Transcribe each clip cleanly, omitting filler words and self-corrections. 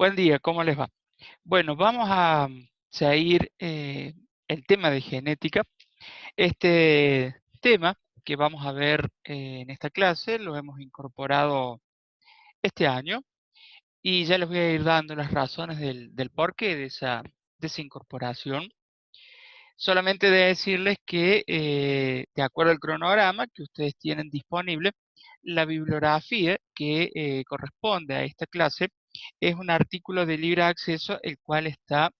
Buen día, ¿cómo les va? Bueno, vamos a seguir el tema de genética. Este tema que vamos a ver en esta clase lo hemos incorporado este año y ya les voy a ir dando las razones del porqué de esa incorporación. Solamente de decirles que, de acuerdo al cronograma que ustedes tienen disponible, la bibliografía que corresponde a esta clase es un artículo de libre acceso, el cual está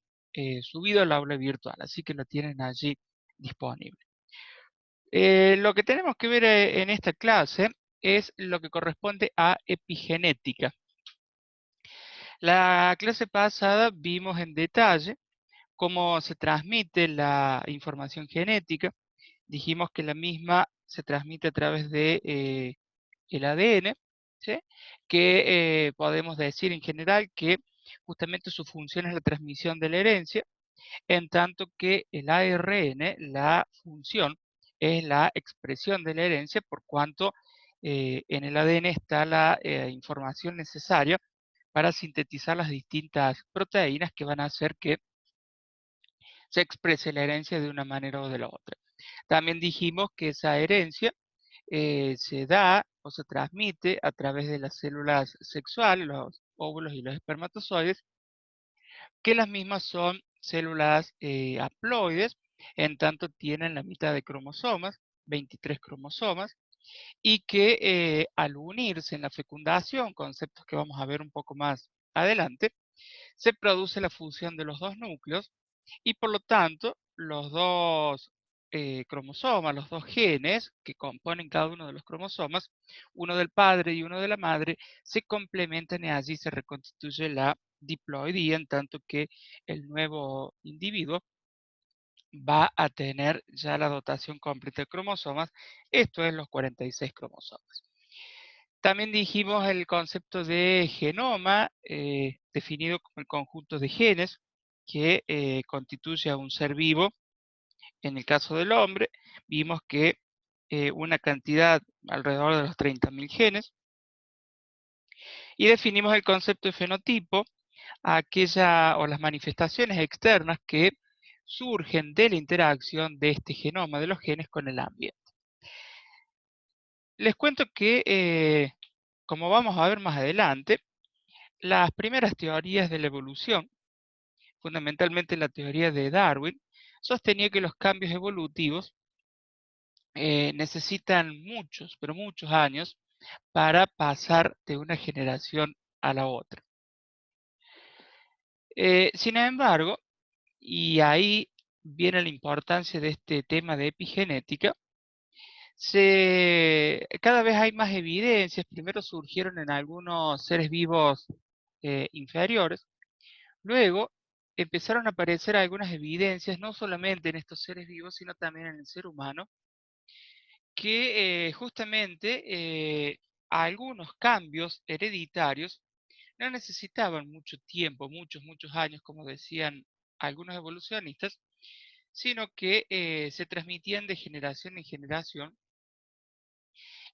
subido al aula virtual, así que lo tienen allí disponible. Lo que tenemos que ver en esta clase es lo que corresponde a epigenética. La clase pasada vimos en detalle cómo se transmite la información genética. Dijimos que la misma se transmite a través de el ADN, ¿sí? Que podemos decir en general que justamente su función es la transmisión de la herencia, en tanto que el ARN, la función, es la expresión de la herencia, por cuanto en el ADN está la información necesaria para sintetizar las distintas proteínas que van a hacer que se exprese la herencia de una manera o de la otra. También dijimos que esa herencia se da o se transmite a través de las células sexuales, los óvulos y los espermatozoides, que las mismas son células haploides, en tanto tienen la mitad de cromosomas, 23 cromosomas, y que al unirse en la fecundación, conceptos que vamos a ver un poco más adelante, se produce la fusión de los dos núcleos y por lo tanto los dos cromosomas, los dos genes que componen cada uno de los cromosomas, uno del padre y uno de la madre, se complementan y allí se reconstituye la diploidía, en tanto que el nuevo individuo va a tener ya la dotación completa de cromosomas, esto es los 46 cromosomas. También dijimos el concepto de genoma, definido como el conjunto de genes que constituye a un ser vivo. En el caso del hombre, vimos que una cantidad alrededor de los 30.000 genes. Y definimos el concepto de fenotipo, aquella o las manifestaciones externas que surgen de la interacción de este genoma de los genes con el ambiente. Les cuento que, como vamos a ver más adelante, las primeras teorías de la evolución, fundamentalmente la teoría de Darwin, sostenía que los cambios evolutivos necesitan muchos, pero muchos años para pasar de una generación a la otra. Sin embargo, y ahí viene la importancia de este tema de epigenética, cada vez hay más evidencias. Primero surgieron en algunos seres vivos inferiores, luego empezaron a aparecer algunas evidencias, no solamente en estos seres vivos, sino también en el ser humano, que justamente algunos cambios hereditarios no necesitaban mucho tiempo, muchos años, como decían algunos evolucionistas, sino que se transmitían de generación en generación.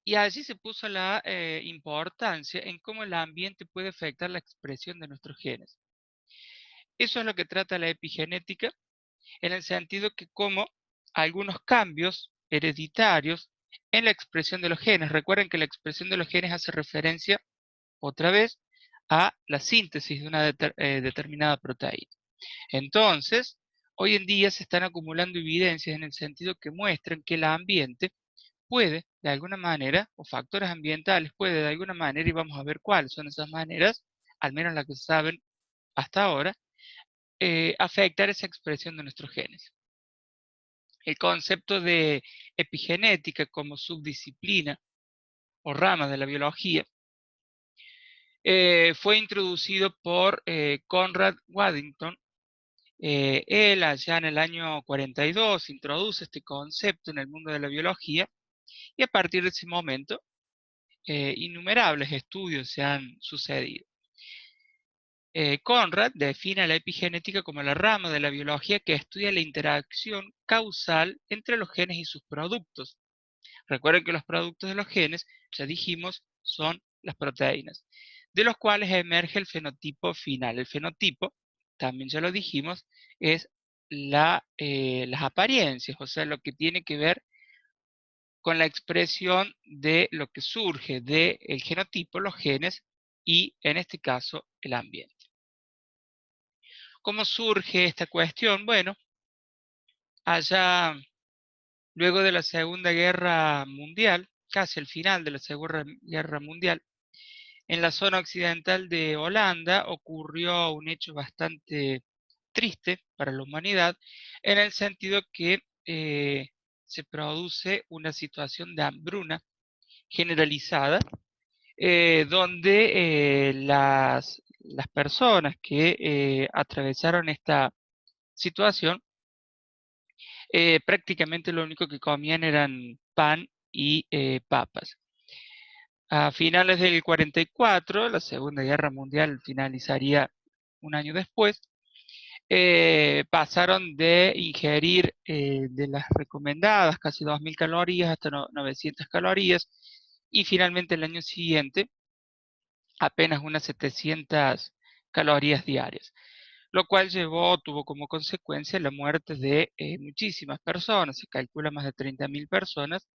Y allí se puso la importancia en cómo el ambiente puede afectar la expresión de nuestros genes. Eso es lo que trata la epigenética, en el sentido que como algunos cambios hereditarios en la expresión de los genes, recuerden que la expresión de los genes hace referencia otra vez a la síntesis de una determinada proteína. Entonces, hoy en día se están acumulando evidencias en el sentido que muestran que el ambiente puede, de alguna manera, o factores ambientales puede de alguna manera, y vamos a ver cuáles son esas maneras, al menos las que se saben hasta ahora, afectar esa expresión de nuestros genes. El concepto de epigenética como subdisciplina o rama de la biología fue introducido por Conrad Waddington. Él allá en el año 42 introduce este concepto en el mundo de la biología y a partir de ese momento innumerables estudios se han sucedido. Conrad define la epigenética como la rama de la biología que estudia la interacción causal entre los genes y sus productos. Recuerden que los productos de los genes, ya dijimos, son las proteínas. de los cuales emerge el fenotipo final. El fenotipo, también ya lo dijimos, es las apariencias, o sea, lo que tiene que ver con la expresión de lo que surge del genotipo, los genes, y en este caso el ambiente. ¿Cómo surge esta cuestión? Bueno, allá luego de la Segunda Guerra Mundial, casi al final de la Segunda Guerra Mundial, en la zona occidental de Holanda ocurrió un hecho bastante triste para la humanidad, en el sentido que se produce una situación de hambruna generalizada, donde las personas que atravesaron esta situación prácticamente lo único que comían eran pan y papas. A finales del 44, la Segunda Guerra Mundial finalizaría un año después, pasaron de ingerir de las recomendadas casi 2000 calorías hasta 900 calorías, y finalmente el año siguiente apenas unas 700 calorías diarias, lo cual tuvo como consecuencia la muerte de muchísimas personas, se calcula más de 30.000 personas,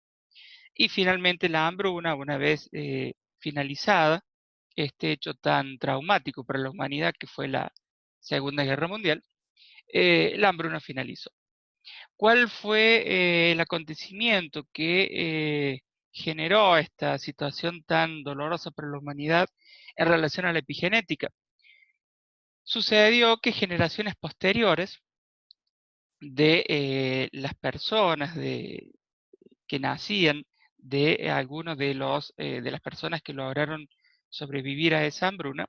y finalmente la hambruna, una vez finalizada este hecho tan traumático para la humanidad que fue la Segunda Guerra Mundial, la hambruna finalizó. ¿Cuál fue el acontecimiento que generó esta situación tan dolorosa para la humanidad en relación a la epigenética? Sucedió que generaciones posteriores de las personas que nacían de algunos de las personas que lograron sobrevivir a esa hambruna,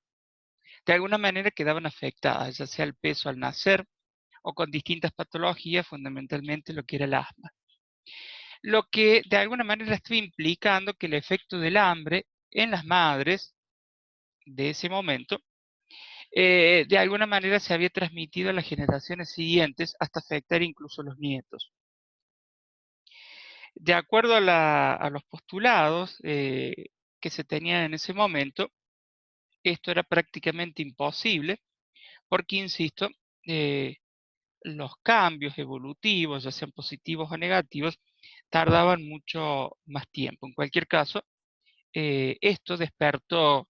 de alguna manera quedaban afectadas, ya sea el peso al nacer o con distintas patologías, fundamentalmente lo que era el asma. Lo que de alguna manera estaba implicando que el efecto del hambre en las madres de ese momento, de alguna manera se había transmitido a las generaciones siguientes hasta afectar incluso a los nietos. De acuerdo a los postulados que se tenían en ese momento, esto era prácticamente imposible porque, insisto, eh, los cambios evolutivos, ya sean positivos o negativos, tardaban mucho más tiempo. En cualquier caso, esto despertó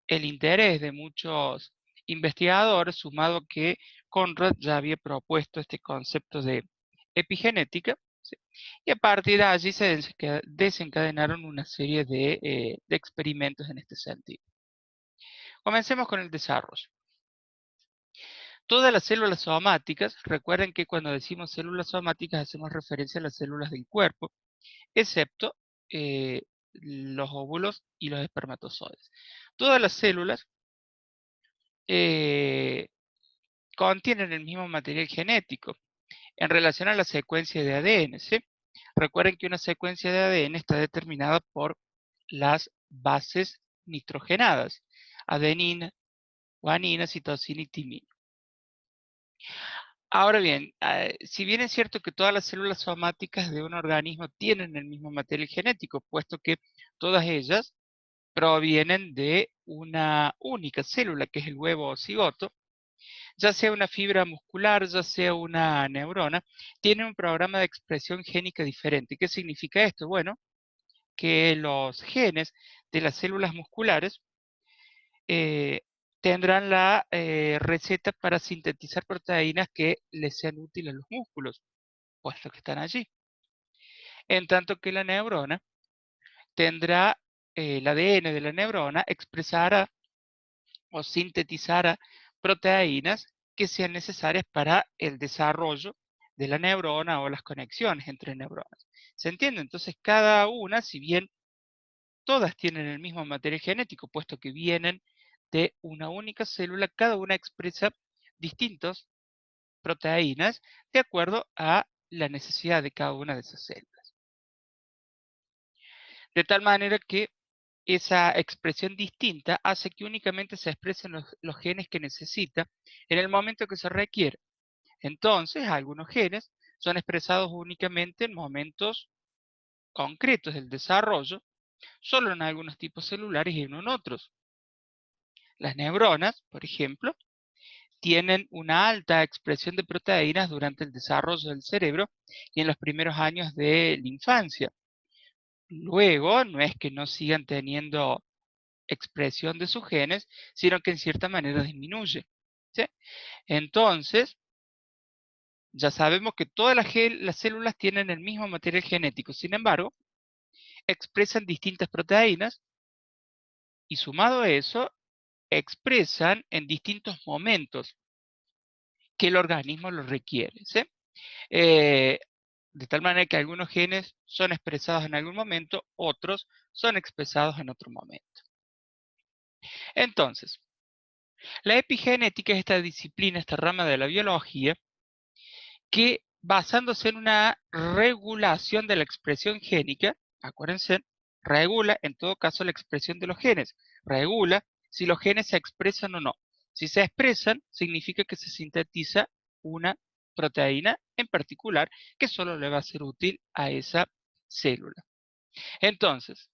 el interés de muchos investigadores, sumado que Conrad ya había propuesto este concepto de epigenética, ¿sí? Y a partir de allí se desencadenaron una serie de experimentos en este sentido. Comencemos con el desarrollo. Todas las células somáticas, recuerden que cuando decimos células somáticas hacemos referencia a las células del cuerpo, excepto los óvulos y los espermatozoides. Todas las células eh, contienen el mismo material genético en relación a la secuencia de ADN, ¿sí? Recuerden que una secuencia de ADN está determinada por las bases nitrogenadas, adenina, guanina, citosina y timina. Ahora bien, si bien es cierto que todas las células somáticas de un organismo tienen el mismo material genético, puesto que todas ellas provienen de una única célula, que es el huevo o cigoto, ya sea una fibra muscular, ya sea una neurona, tiene un programa de expresión génica diferente. ¿Qué significa esto? Bueno, que los genes de las células musculares eh, tendrán la receta para sintetizar proteínas que les sean útiles a los músculos, puesto que están allí. En tanto que la neurona tendrá el ADN de la neurona, expresará o sintetizará proteínas que sean necesarias para el desarrollo de la neurona o las conexiones entre neuronas. ¿Se entiende? Entonces, cada una, si bien todas tienen el mismo material genético, puesto que vienen de una única célula, cada una expresa distintas proteínas de acuerdo a la necesidad de cada una de esas células. De tal manera que esa expresión distinta hace que únicamente se expresen los genes que necesita en el momento que se requiere. Entonces, algunos genes son expresados únicamente en momentos concretos del desarrollo, solo en algunos tipos celulares y no en otros. Las neuronas, por ejemplo, tienen una alta expresión de proteínas durante el desarrollo del cerebro y en los primeros años de la infancia. Luego, no es que no sigan teniendo expresión de sus genes, sino que en cierta manera disminuye. ¿Sí? Entonces, ya sabemos que todas las células tienen el mismo material genético, sin embargo, expresan distintas proteínas y sumado a eso, expresan en distintos momentos que el organismo lo requiere. ¿Sí? Eh, de tal manera que algunos genes son expresados en algún momento, otros son expresados en otro momento. Entonces, la epigenética es esta disciplina, esta rama de la biología, que basándose en una regulación de la expresión génica, acuérdense, regula en todo caso la expresión de los genes, regula si los genes se expresan o no. Si se expresan, significa que se sintetiza una proteína en particular que solo le va a ser útil a esa célula. Entonces,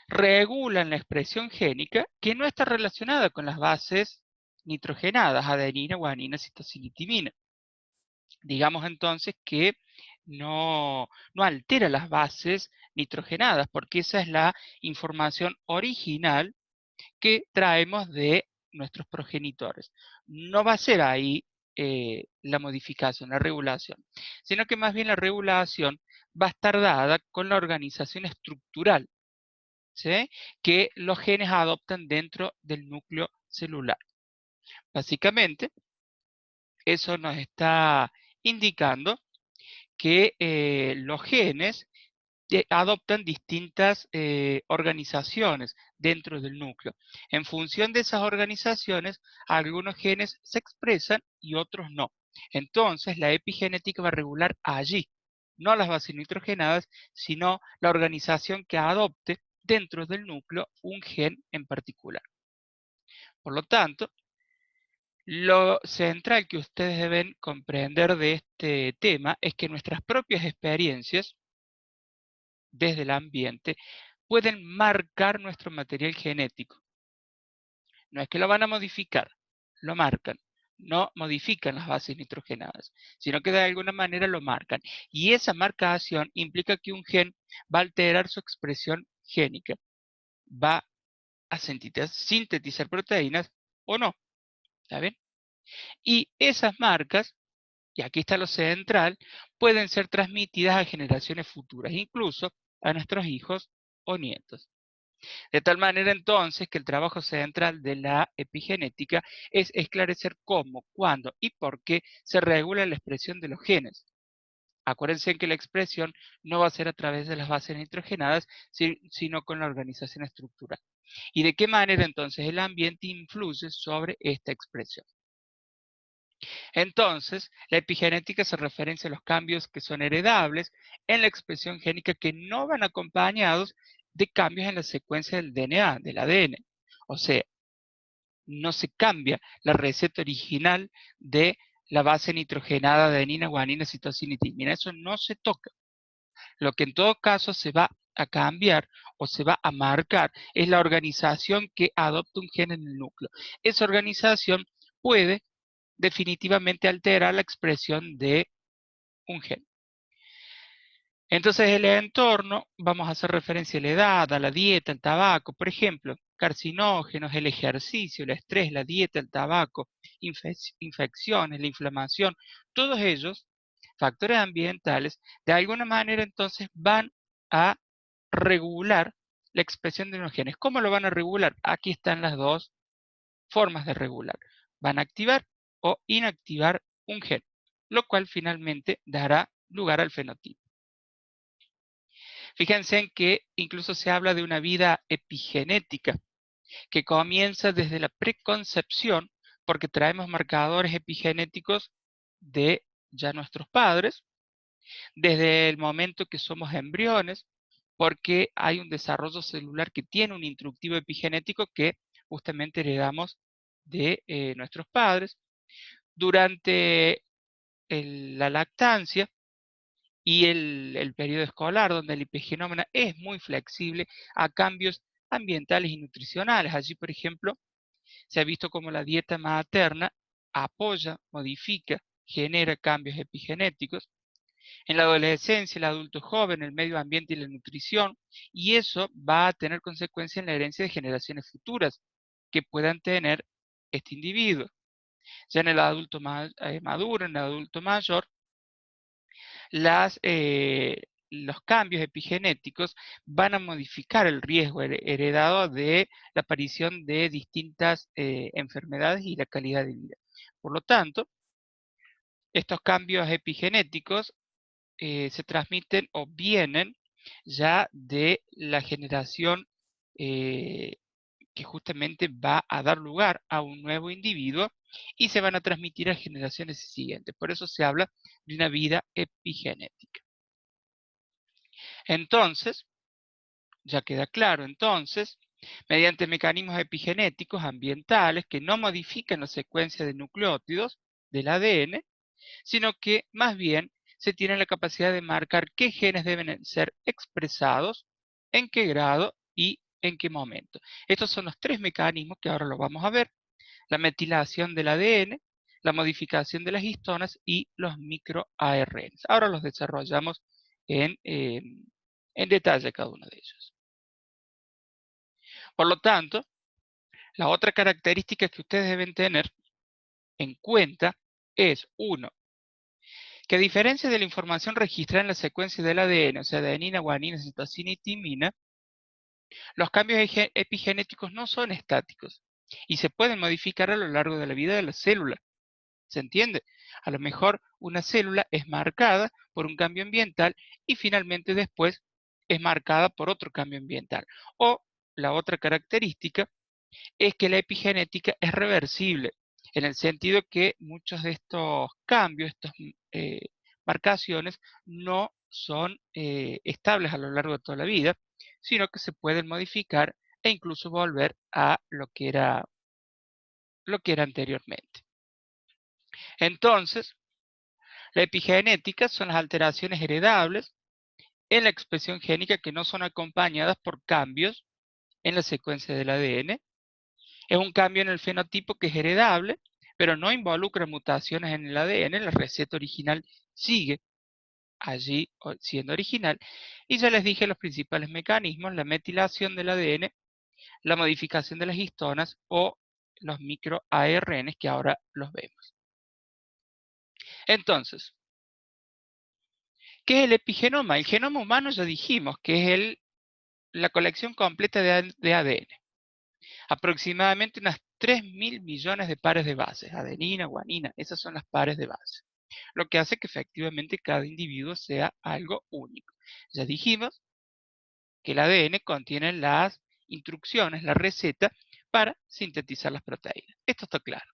regulan la expresión génica que no está relacionada con las bases nitrogenadas, adenina, guanina, citosina y timina. Digamos entonces que no altera las bases nitrogenadas, porque esa es la información original que traemos de nuestros progenitores. No va a ser ahí la modificación, la regulación, sino que más bien la regulación va a estar dada con la organización estructural, ¿sí?, que los genes adoptan dentro del núcleo celular. Básicamente, eso nos está indicando que los genes adoptan distintas organizaciones dentro del núcleo. En función de esas organizaciones, algunos genes se expresan y otros no. Entonces, la epigenética va a regular allí, no las bases nitrogenadas, sino la organización que adopte dentro del núcleo un gen en particular. Por lo tanto, lo central que ustedes deben comprender de este tema es que nuestras propias experiencias desde el ambiente pueden marcar nuestro material genético. No es que lo van a modificar, lo marcan. No modifican las bases nitrogenadas, sino que de alguna manera lo marcan. Y esa marcación implica que un gen va a alterar su expresión génica, va a sintetizar proteínas o no. ¿Está bien? Y esas marcas, y aquí está lo central, pueden ser transmitidas a generaciones futuras, incluso a nuestros hijos o nietos. De tal manera entonces que el trabajo central de la epigenética es esclarecer cómo, cuándo y por qué se regula la expresión de los genes. Acuérdense que la expresión no va a ser a través de las bases nitrogenadas, sino con la organización estructural. ¿Y de qué manera entonces el ambiente influye sobre esta expresión? Entonces, la epigenética se referencia a los cambios que son heredables en la expresión génica que no van acompañados de cambios en la secuencia del DNA, del ADN. O sea, no se cambia la receta original de la base nitrogenada de adenina, guanina, citosina y timina. Eso no se toca. Lo que en todo caso se va a cambiar o se va a marcar es la organización que adopta un gen en el núcleo. Esa organización puede definitivamente alterar la expresión de un gen. Entonces, el entorno, vamos a hacer referencia a la edad, a la dieta, al tabaco, por ejemplo, carcinógenos, el ejercicio, el estrés, la dieta, el tabaco, infecciones, la inflamación, todos ellos, factores ambientales, de alguna manera entonces van a regular la expresión de los genes. ¿Cómo lo van a regular? Aquí están las dos formas de regular. Van a activar o inactivar un gen, lo cual finalmente dará lugar al fenotipo. Fíjense en que incluso se habla de una vida epigenética, que comienza desde la preconcepción, porque traemos marcadores epigenéticos de ya nuestros padres, desde el momento que somos embriones, porque hay un desarrollo celular que tiene un instructivo epigenético que justamente heredamos de nuestros padres, durante la lactancia y el periodo escolar, donde el epigenoma es muy flexible a cambios ambientales y nutricionales. Allí, por ejemplo, se ha visto como la dieta materna apoya, modifica, genera cambios epigenéticos. En la adolescencia, el adulto joven, el medio ambiente y la nutrición, y eso va a tener consecuencias en la herencia de generaciones futuras que puedan tener este individuo. Ya en el adulto maduro, en el adulto mayor, las, los cambios epigenéticos van a modificar el riesgo heredado de la aparición de distintas enfermedades y la calidad de vida. Por lo tanto, estos cambios epigenéticos se transmiten o vienen ya de la generación que justamente va a dar lugar a un nuevo individuo y se van a transmitir a generaciones siguientes. Por eso se habla de una vida epigenética. Entonces, ya queda claro entonces, mediante mecanismos epigenéticos ambientales que no modifican la secuencia de nucleótidos del ADN, sino que más bien se tiene la capacidad de marcar qué genes deben ser expresados, en qué grado y en qué momento. Estos son los tres mecanismos que ahora lo vamos a ver: la metilación del ADN, la modificación de las histonas y los microARNs. Ahora los desarrollamos en detalle cada uno de ellos. Por lo tanto, la otra característica que ustedes deben tener en cuenta es, uno, que a diferencia de la información registrada en la secuencia del ADN, o sea, adenina, guanina, citosina y timina, los cambios epigenéticos no son estáticos y se pueden modificar a lo largo de la vida de la célula. ¿Se entiende? A lo mejor una célula es marcada por un cambio ambiental y finalmente después es marcada por otro cambio ambiental. O la otra característica es que la epigenética es reversible, en el sentido que muchos de estos cambios, estas marcaciones, no son estables a lo largo de toda la vida, sino que se pueden modificar e incluso volver a lo que era anteriormente. Entonces, la epigenética son las alteraciones heredables en la expresión génica que no son acompañadas por cambios en la secuencia del ADN. Es un cambio en el fenotipo que es heredable, pero no involucra mutaciones en el ADN. La receta original sigue allí siendo original. Y ya les dije los principales mecanismos: la metilación del ADN, la modificación de las histonas o los microARNs, que ahora los vemos. Entonces, ¿qué es el epigenoma? El genoma humano ya dijimos que es la colección completa de ADN. Aproximadamente unas 3.000 millones de pares de bases, adenina, guanina, esas son las pares de base. Lo que hace que efectivamente cada individuo sea algo único. Ya dijimos que el ADN contiene las instrucciones, la receta para sintetizar las proteínas. Esto está claro.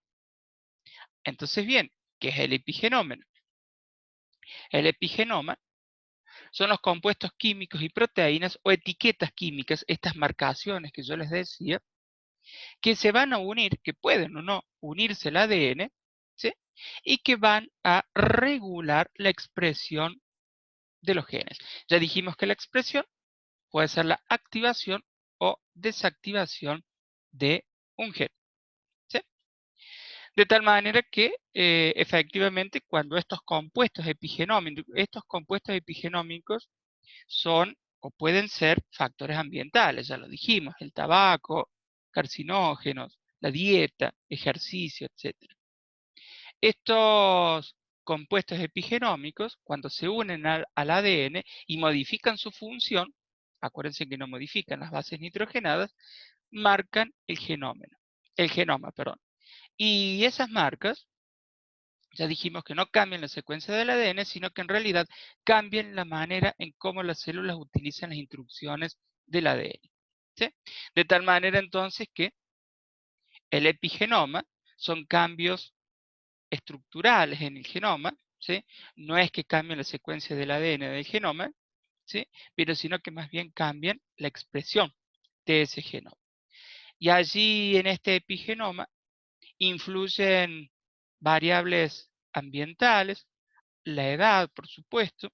Entonces, bien, ¿qué es el epigenoma? El epigenoma son los compuestos químicos y proteínas o etiquetas químicas, estas marcaciones que yo les decía, que se van a unir, que pueden o no unirse al ADN, ¿sí? Y que van a regular la expresión de los genes. Ya dijimos que la expresión puede ser la activación o desactivación de un gen, ¿sí? De tal manera que efectivamente cuando estos compuestos epigenómicos son o pueden ser factores ambientales, ya lo dijimos: el tabaco, carcinógenos, la dieta, ejercicio, etc. Estos compuestos epigenómicos, cuando se unen al ADN y modifican su función, acuérdense que no modifican las bases nitrogenadas, marcan el genoma, perdón. Y esas marcas, ya dijimos que no cambian la secuencia del ADN, sino que en realidad cambian la manera en cómo las células utilizan las instrucciones del ADN. ¿Sí? De tal manera entonces que el epigenoma son cambios estructurales en el genoma, ¿sí? No es que cambien la secuencia del ADN del genoma, ¿sí? Pero sino que más bien cambian la expresión de ese genoma. Y allí en este epigenoma influyen variables ambientales, la edad, por supuesto,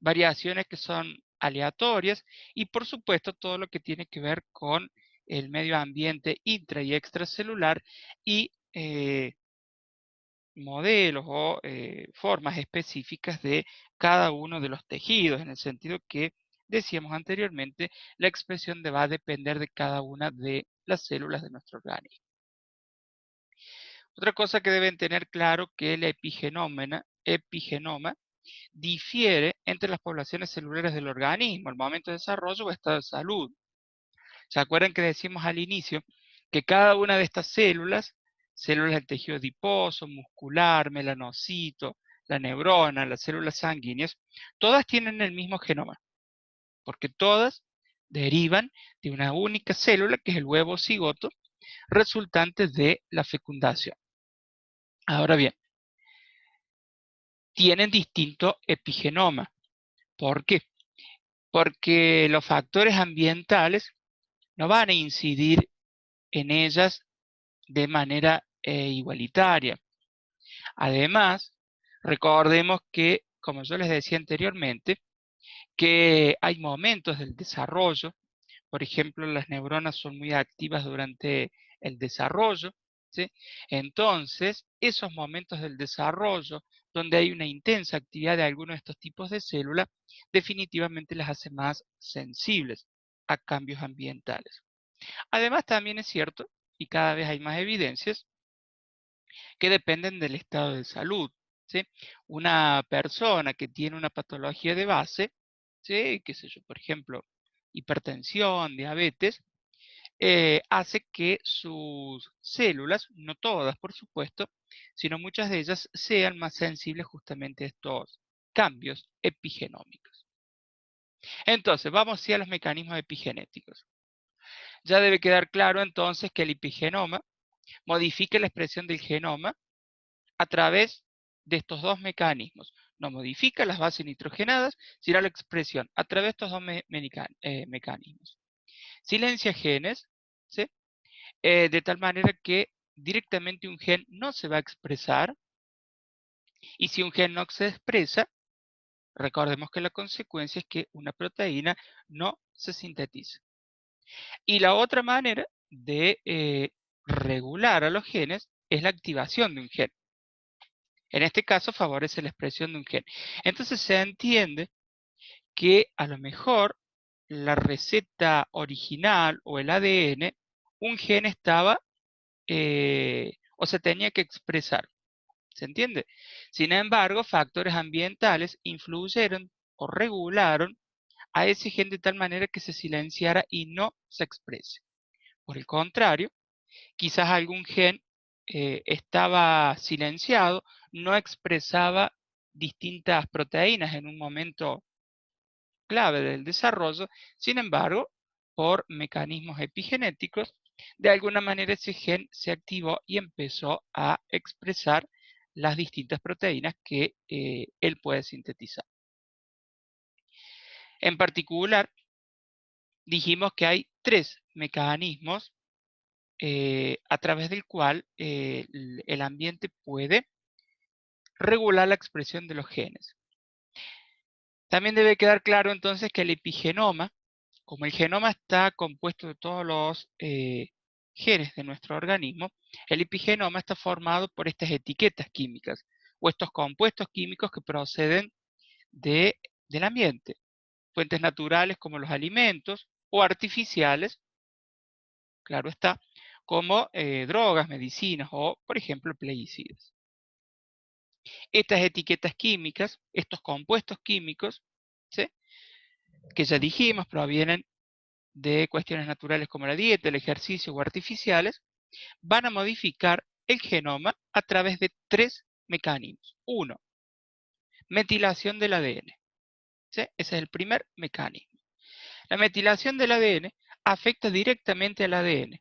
variaciones que son aleatorias y por supuesto todo lo que tiene que ver con el medio ambiente intra y extracelular y modelos o formas específicas de cada uno de los tejidos, en el sentido que decíamos anteriormente, la expresión va a depender de cada una de las células de nuestro organismo. Otra cosa que deben tener claro que el epigenoma difiere entre las poblaciones celulares del organismo, el momento de desarrollo o estado de salud. ¿Se acuerdan que decimos al inicio que cada una de estas células, células del tejido adiposo, muscular, melanocito, la neurona, las células sanguíneas, todas tienen el mismo genoma, porque todas derivan de una única célula, que es el huevo cigoto, resultante de la fecundación? Ahora bien, tienen distinto epigenoma. ¿Por qué? Porque los factores ambientales no van a incidir en ellas de manera igualitaria. Además, recordemos que, como yo les decía anteriormente, que hay momentos del desarrollo. Por ejemplo, las neuronas son muy activas durante el desarrollo, ¿sí? Entonces, esos momentos del desarrollo, donde hay una intensa actividad de alguno de estos tipos de células, definitivamente las hace más sensibles a cambios ambientales. Además, también es cierto, y cada vez hay más evidencias, que dependen del estado de salud, ¿sí? Una persona que tiene una patología de base, ¿sí? Qué sé yo, por ejemplo, hipertensión, diabetes, hace que sus células, no todas por supuesto, sino muchas de ellas sean más sensibles justamente a estos cambios epigenómicos. Entonces, vamos hacia los mecanismos epigenéticos. Ya debe quedar claro entonces que el epigenoma modifica la expresión del genoma a través de estos dos mecanismos. No modifica las bases nitrogenadas, sino la expresión a través de estos dos mecanismos. Silencia genes, ¿sí? De tal manera que directamente un gen no se va a expresar, y si un gen no se expresa, recordemos que la consecuencia es que una proteína no se sintetiza. Y la otra manera de regular a los genes es la activación de un gen. En este caso favorece la expresión de un gen. Entonces se entiende que a lo mejor la receta original o el ADN, un gen estaba o se tenía que expresar. ¿Se entiende? Sin embargo, factores ambientales influyeron o regularon a ese gen de tal manera que se silenciara y no se exprese. Por el contrario, quizás algún gen estaba silenciado, no expresaba distintas proteínas en un momento clave del desarrollo. Sin embargo, por mecanismos epigenéticos, de alguna manera ese gen se activó y empezó a expresar las distintas proteínas que él puede sintetizar. En particular, dijimos que hay tres mecanismos a través del cual el ambiente puede regular la expresión de los genes. También debe quedar claro entonces que el epigenoma, como el genoma está compuesto de todos los genes de nuestro organismo, el epigenoma está formado por estas etiquetas químicas o estos compuestos químicos que proceden del ambiente, fuentes naturales como los alimentos o artificiales, claro está, como drogas, medicinas o, por ejemplo, plaguicidas. Estas etiquetas químicas, estos compuestos químicos, ¿sí? Que ya dijimos, provienen de cuestiones naturales como la dieta, el ejercicio o artificiales, van a modificar el genoma a través de tres mecanismos. Uno, metilación del ADN. ¿Sí? Ese es el primer mecanismo. La metilación del ADN afecta directamente al ADN,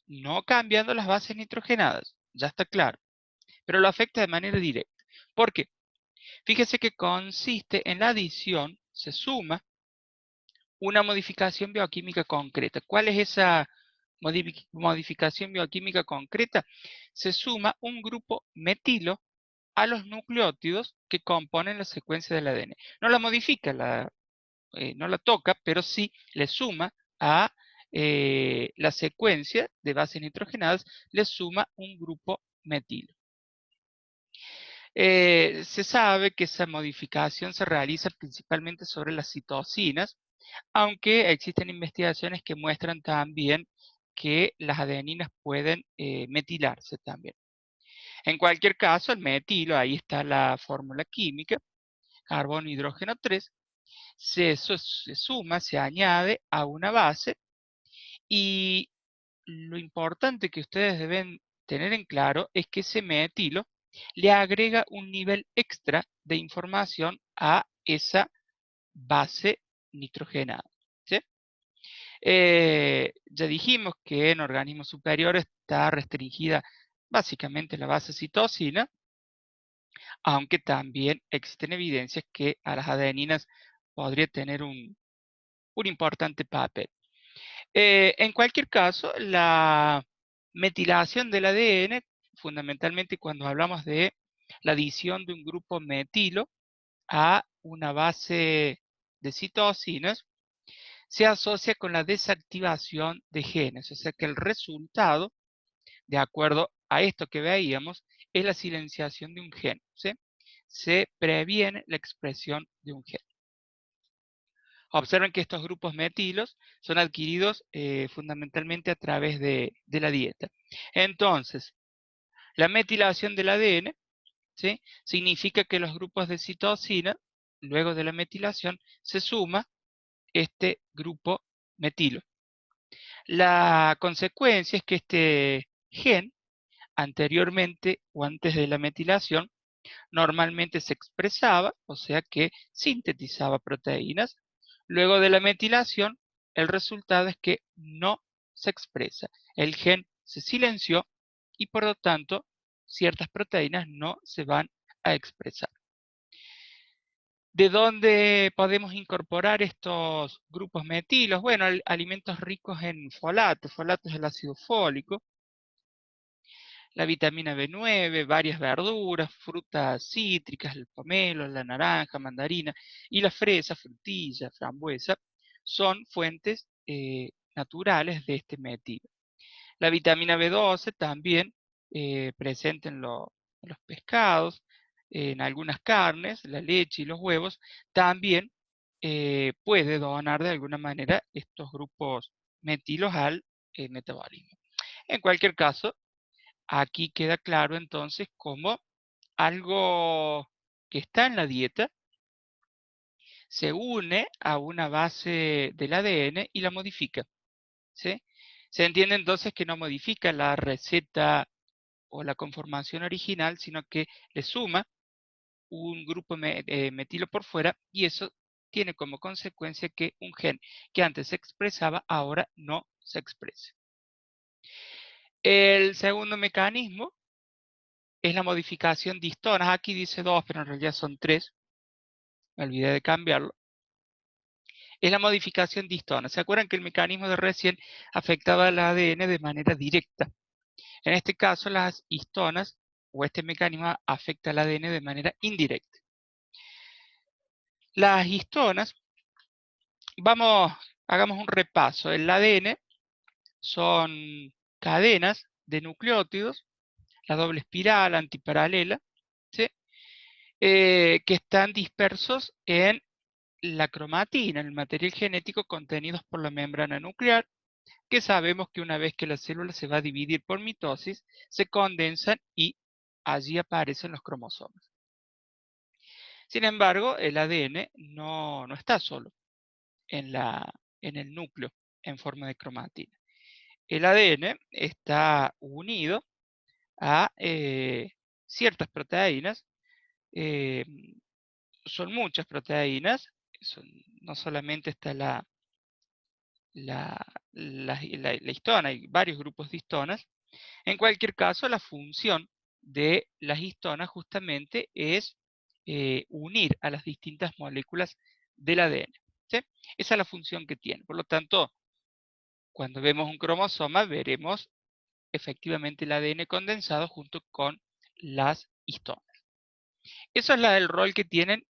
no cambiando las bases nitrogenadas, ya está claro, pero lo afecta de manera directa. ¿Por qué? Fíjese que consiste en la adición, se suma una modificación bioquímica concreta. ¿Cuál es esa modificación bioquímica concreta? Se suma un grupo metilo a los nucleótidos que componen la secuencia del ADN. No la modifica, no la toca, pero sí le suma a la secuencia de bases nitrogenadas le suma un grupo metilo. Se sabe que esa modificación se realiza principalmente sobre las citosinas, aunque existen investigaciones que muestran también que las adeninas pueden metilarse también. En cualquier caso, el metilo, ahí está la fórmula química, carbono, hidrógeno 3, se suma, se añade a una base, y lo importante que ustedes deben tener en claro es que ese metilo le agrega un nivel extra de información a esa base nitrogenada. ¿Sí? Ya dijimos que en organismos superiores está restringida básicamente la base citosina, aunque también existen evidencias que a las adeninas podría tener un importante papel. En cualquier caso, la metilación del ADN, fundamentalmente cuando hablamos de la adición de un grupo metilo a una base de citosinas, se asocia con la desactivación de genes, o sea que el resultado, de acuerdo a esto que veíamos, es la silenciación de un gen, ¿sí? Se previene la expresión de un gen. Observen que estos grupos metilos son adquiridos fundamentalmente a través de la dieta. Entonces, la metilación del ADN, ¿sí?, significa que los grupos de citosina, luego de la metilación, se suma este grupo metilo. La consecuencia es que este gen, anteriormente o antes de la metilación, normalmente se expresaba, o sea que sintetizaba proteínas. Luego de la metilación, el resultado es que no se expresa. El gen se silenció y por lo tanto ciertas proteínas no se van a expresar. ¿De dónde podemos incorporar estos grupos metilos? Bueno, alimentos ricos en folato. Folato es el ácido fólico, la vitamina B9, varias verduras, frutas cítricas, el pomelo, la naranja, mandarina y la fresa, frutilla, frambuesa, son fuentes naturales de este metilo. La vitamina B12 también presente en los pescados, en algunas carnes, la leche y los huevos, también puede donar de alguna manera estos grupos metilos al metabolismo. En cualquier caso, aquí queda claro entonces cómo algo que está en la dieta se une a una base del ADN y la modifica, ¿sí? Se entiende entonces que no modifica la receta o la conformación original, sino que le suma un grupo metilo por fuera, y eso tiene como consecuencia que un gen que antes se expresaba ahora no se exprese. El segundo mecanismo es la modificación de histonas. Aquí dice 2, pero en realidad son 3. Me olvidé de cambiarlo. Es la modificación de histonas. ¿Se acuerdan que el mecanismo de recién afectaba al ADN de manera directa? En este caso, las histonas o este mecanismo afecta al ADN de manera indirecta. Las histonas, hagamos un repaso. El ADN son cadenas de nucleótidos, la doble espiral, antiparalela, ¿sí?, que están dispersos en la cromatina, en el material genético contenidos por la membrana nuclear, que sabemos que una vez que la célula se va a dividir por mitosis, se condensan y allí aparecen los cromosomas. Sin embargo, el ADN no está solo en el núcleo en forma de cromatina. El ADN está unido a ciertas proteínas, eh, son muchas proteínas, no solamente está la histona, hay varios grupos de histonas. En cualquier caso, la función de las histonas justamente es unir a las distintas moléculas del ADN, ¿sí? Esa es la función que tiene. Por lo tanto, cuando vemos un cromosoma, veremos efectivamente el ADN condensado junto con las histonas. Eso es el rol que tienen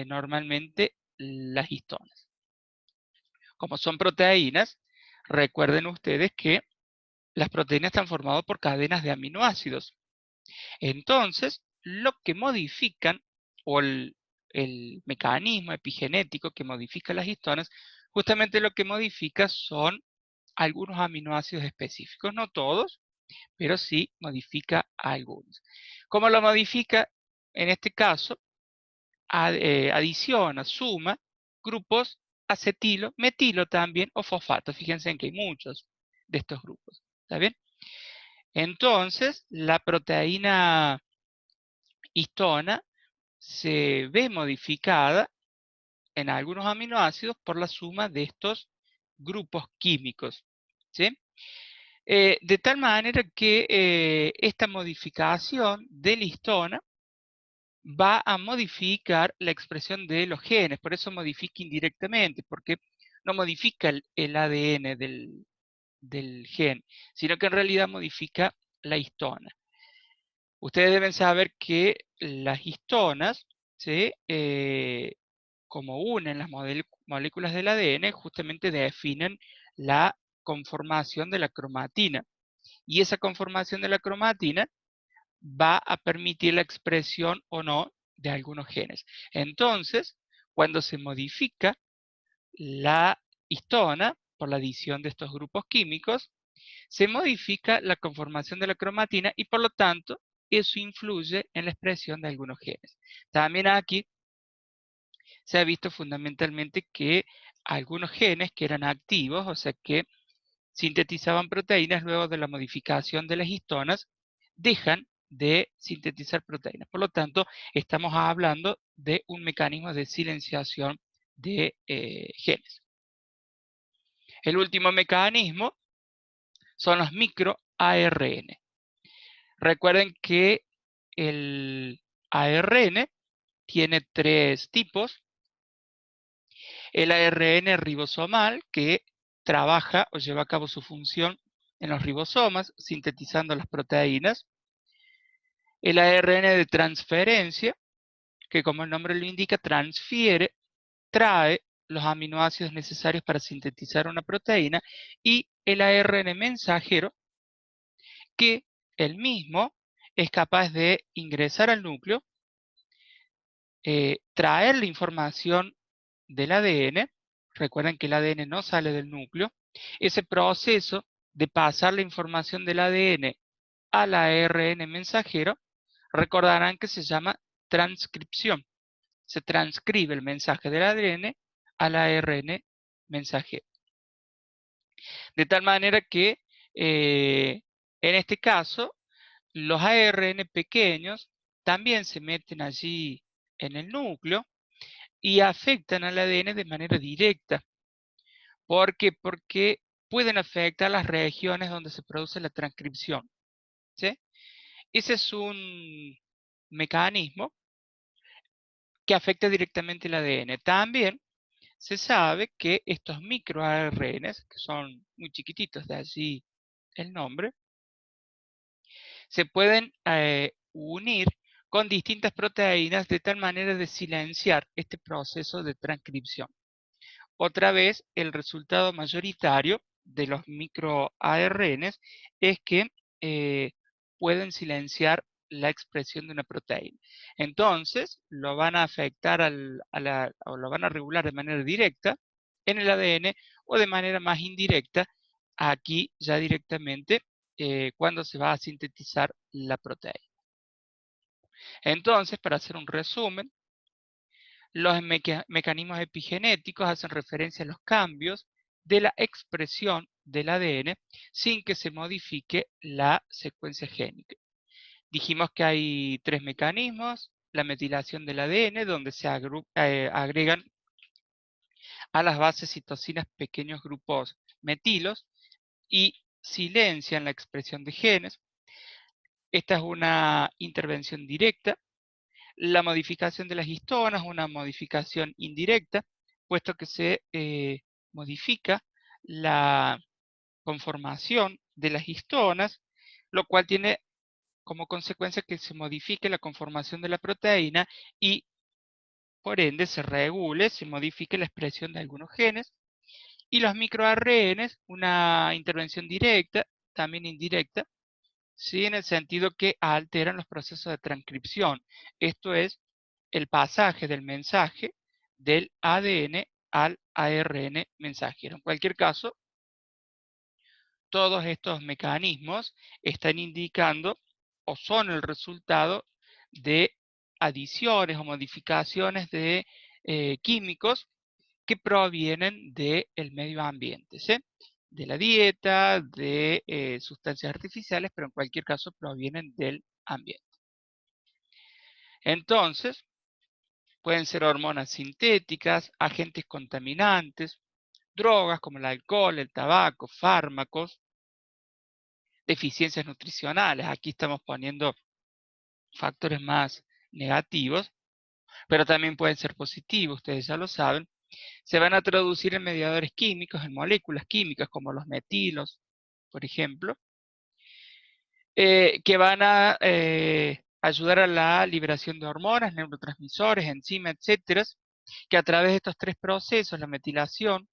normalmente las histonas. Como son proteínas, Recuerden ustedes que las proteínas están formadas por cadenas de aminoácidos. Entonces, lo que modifican, o el mecanismo epigenético que modifica las histonas, justamente lo que modifica son algunos aminoácidos específicos, no todos, pero sí modifica algunos. ¿Cómo lo modifica? En este caso, adiciona, suma grupos acetilo, metilo también, o fosfato. Fíjense en que hay muchos de estos grupos. ¿Está bien? Entonces, la proteína histona se ve modificada en algunos aminoácidos por la suma de estos grupos químicos. ¿Sí? De tal manera que esta modificación de la histona va a modificar la expresión de los genes, por eso modifica indirectamente, porque no modifica el ADN del gen, sino que en realidad modifica la histona. Ustedes deben saber que las histonas, ¿sí? Como unen las moléculas del ADN, justamente definen la conformación de la cromatina. Y esa conformación de la cromatina va a permitir la expresión o no de algunos genes. Entonces, cuando se modifica la histona por la adición de estos grupos químicos, se modifica la conformación de la cromatina y por lo tanto eso influye en la expresión de algunos genes. También aquí se ha visto fundamentalmente que algunos genes que eran activos, o sea que sintetizaban proteínas, luego de la modificación de las histonas, dejan de sintetizar proteínas. Por lo tanto, estamos hablando de un mecanismo de silenciación de genes. El último mecanismo son los microARN. Recuerden que el ARN tiene tres tipos. El ARN ribosomal, que trabaja o lleva a cabo su función en los ribosomas, sintetizando las proteínas. El ARN de transferencia, que como el nombre lo indica, transfiere, trae los aminoácidos necesarios para sintetizar una proteína. Y el ARN mensajero, que él mismo es capaz de ingresar al núcleo, traer la información del ADN. Recuerden que el ADN no sale del núcleo. Ese proceso de pasar la información del ADN al ARN mensajero, recordarán que se llama transcripción. Se transcribe el mensaje del ADN al ARN mensajero. De tal manera que, en este caso, los ARN pequeños también se meten allí en el núcleo y afectan al ADN de manera directa. ¿Por qué? Porque pueden afectar las regiones donde se produce la transcripción. ¿Sí? Ese es un mecanismo que afecta directamente el ADN. También se sabe que estos microARNs, que son muy chiquititos, de allí el nombre, se pueden unir con distintas proteínas de tal manera de silenciar este proceso de transcripción. Otra vez, el resultado mayoritario de los microARNs es que pueden silenciar la expresión de una proteína. Entonces, lo van a afectar o lo van a regular de manera directa en el ADN o de manera más indirecta aquí ya directamente cuando se va a sintetizar la proteína. Entonces, para hacer un resumen, los mecanismos epigenéticos hacen referencia a los cambios de la expresión del ADN sin que se modifique la secuencia génica. Dijimos que hay tres mecanismos: la metilación del ADN, donde se agregan a las bases citosinas pequeños grupos metilos y silencian la expresión de genes. Esta es una intervención directa. La modificación de las histonas, una modificación indirecta, puesto que se modifica la conformación de las histonas, lo cual tiene como consecuencia que se modifique la conformación de la proteína y por ende se regule, se modifique la expresión de algunos genes. Y los microARNs, una intervención directa, también indirecta, ¿sí? En el sentido que alteran los procesos de transcripción. Esto es el pasaje del mensaje del ADN al ARN mensajero. En cualquier caso, todos estos mecanismos están indicando o son el resultado de adiciones o modificaciones de químicos que provienen del medio ambiente, ¿sí? De la dieta, de sustancias artificiales, pero en cualquier caso provienen del ambiente. Entonces, pueden ser hormonas sintéticas, agentes contaminantes, drogas como el alcohol, el tabaco, fármacos, deficiencias nutricionales. Aquí estamos poniendo factores más negativos, pero también pueden ser positivos, ustedes ya lo saben. Se van a traducir en mediadores químicos, en moléculas químicas como los metilos, por ejemplo, que van a ayudar a la liberación de hormonas, neurotransmisores, enzimas, etcétera, que a través de estos tres procesos, la metilación,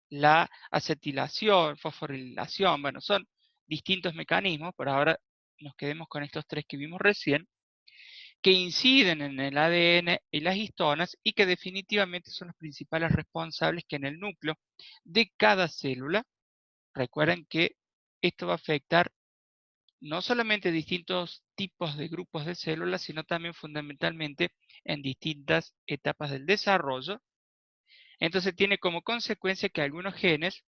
la acetilación, fosforilación, bueno, son distintos mecanismos, por ahora nos quedemos con estos tres que vimos recién, que inciden en el ADN y las histonas y que definitivamente son los principales responsables que en el núcleo de cada célula, recuerden que esto va a afectar no solamente distintos tipos de grupos de células, sino también fundamentalmente en distintas etapas del desarrollo. Entonces tiene como consecuencia que algunos genes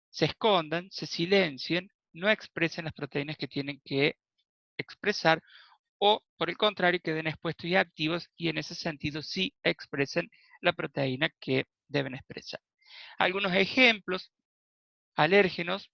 se escondan, se silencien, no expresen las proteínas que tienen que expresar o, por el contrario, queden expuestos y activos y en ese sentido sí expresen la proteína que deben expresar. Algunos ejemplos: alérgenos,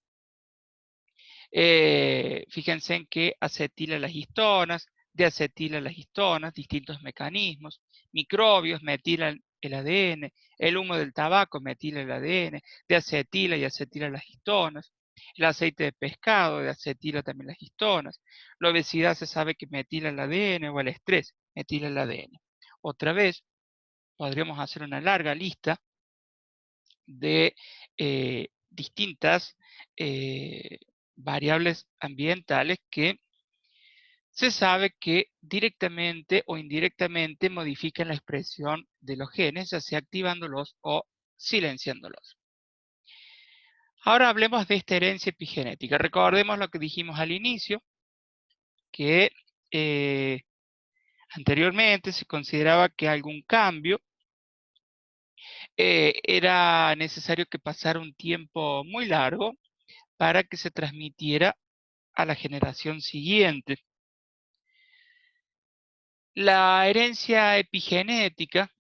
fíjense en que acetila las histonas, deacetila las histonas, distintos mecanismos, microbios metilan el ADN, el humo del tabaco metila el ADN, deacetila y acetila las histonas, el aceite de pescado deacetila también las histonas, la obesidad se sabe que metila el ADN o el estrés metila el ADN. Otra vez, podríamos hacer una larga lista de distintas variables ambientales que se sabe que directamente o indirectamente modifican la expresión de los genes, ya sea activándolos o silenciándolos. Ahora hablemos de esta herencia epigenética. Recordemos lo que dijimos al inicio, que anteriormente se consideraba que algún cambio era necesario que pasara un tiempo muy largo para que se transmitiera a la generación siguiente. La herencia epigenética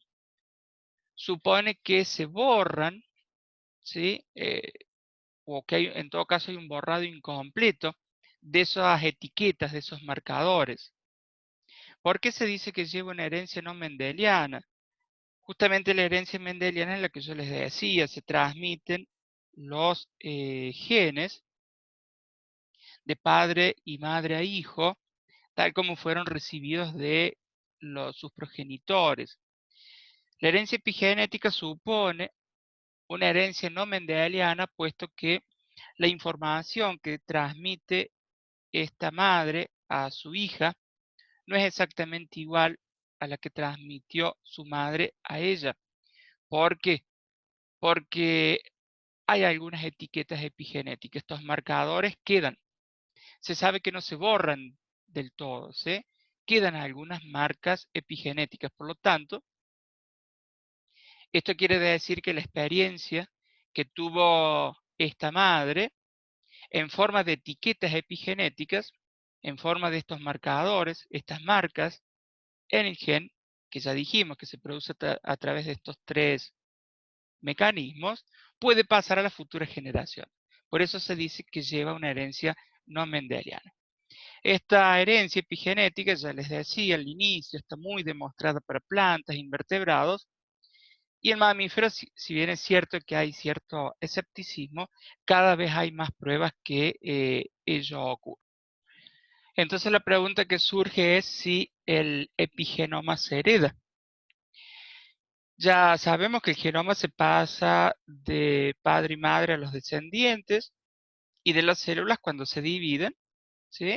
supone que se borran, ¿sí? O que en todo caso hay un borrado incompleto de esas etiquetas, de esos marcadores. ¿Por qué se dice que lleva una herencia no mendeliana? Justamente la herencia mendeliana es la que yo les decía, se transmiten los genes de padre y madre a hijo, tal como fueron recibidos de sus progenitores. La herencia epigenética supone una herencia no mendeliana, puesto que la información que transmite esta madre a su hija no es exactamente igual a la que transmitió su madre a ella. ¿Por qué? Porque hay algunas etiquetas epigenéticas. Estos marcadores quedan. Se sabe que no se borran del todo, ¿sí? Quedan algunas marcas epigenéticas. Por lo tanto, esto quiere decir que la experiencia que tuvo esta madre en forma de etiquetas epigenéticas, en forma de estos marcadores, estas marcas en el gen, que ya dijimos que se produce a través de estos tres mecanismos, puede pasar a la futura generación. Por eso se dice que lleva una herencia no mendeliana. Esta herencia epigenética, ya les decía al inicio, está muy demostrada para plantas, invertebrados, y en mamíferos, si bien es cierto que hay cierto escepticismo, cada vez hay más pruebas que ello ocurre. Entonces la pregunta que surge es si el epigenoma se hereda. Ya sabemos que el genoma se pasa de padre y madre a los descendientes y de las células cuando se dividen, ¿sí?